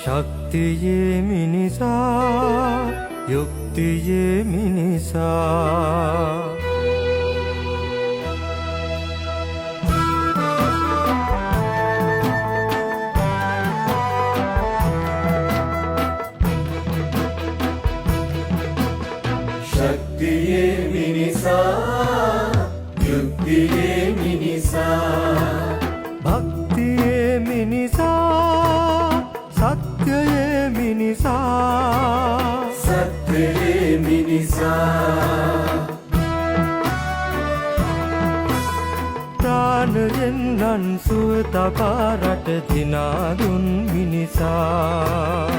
ශක්තියේ මිනිසා යුක්තියේ මිනිසා ශක්තියේ මිනිසා යුක්තියේ මිනිසා භක්තියේ මිනිසා සත්‍යයේ මිනිසා සත්‍යයේ මිනිසා ප්‍රාණයෙන් නන්සුව තබා රට දිනා දුන් මිනිසා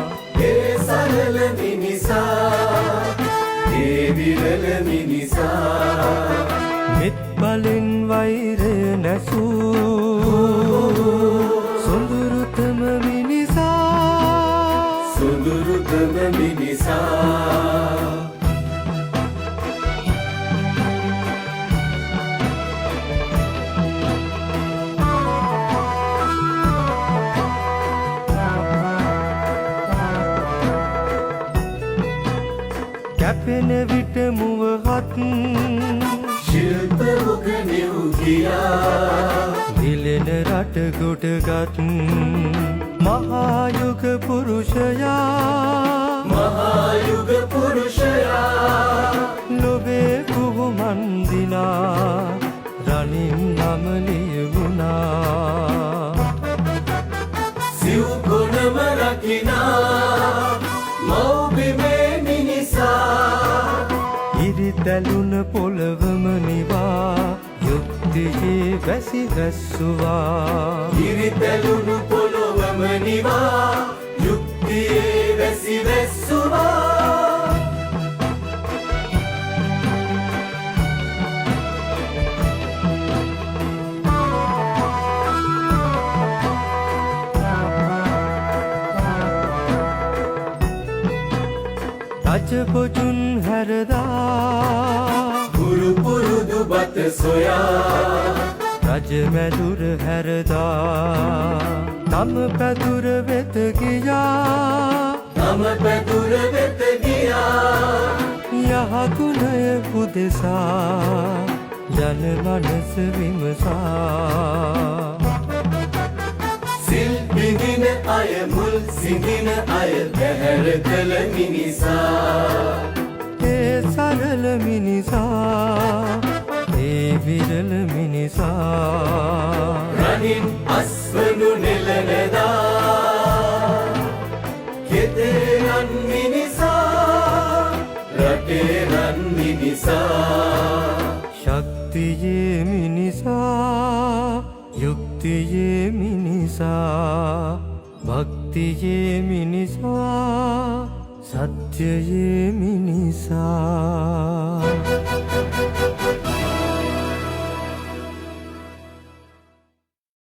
ඒ සරල මිනිසා ඒ විරල මිනිසා මෙත් බලෙන් වෛරය නැසූ සොඳුරුතම මිනිසා සොඳුරුතම මිනිසා කැපෙන විට මුවහත් ශිල්ප මුඛ නිව්ගියා දිලෙන රට ගොඩගත් මහායුග පුරුෂයා මහායුග පුරුෂයා ලොවේ කුහුමන් දිනා රනින් නම ලියවුණා සිව් ගුණම රකිනා මෞබිමේ මිනිසා ඉරිතැලුන පොළවම නිවා යුක්තියේ වැසි වැස්සුවා ඉරිතැලුණු පොළොවම නිවා යුක්තියේ වැසි වැස්සුවා රජපොජුන් හැරදා ගුරු පුරුදු බත සොයා රජමැදුර හැරදා තම පැදුර වෙත ගියා තම පැදුර වෙත ගියා යහගුණය උදෙසා ජන මනස විමසා සිල් බිඳින අය මුල් සිඳින අය පැහැර කළ මිනිසා ඒ සරල මිනිසා ඒ විරල මිනිසා රනින් අස්වනු නෙලනදා කෙතේ රන් මිනිසා රටේ රන් මිනිසා ශක්තියේ මිනිසා යුක්තියේ මිනිසා භක්තියේ මිනිසා සත්‍යයේ මිනිසා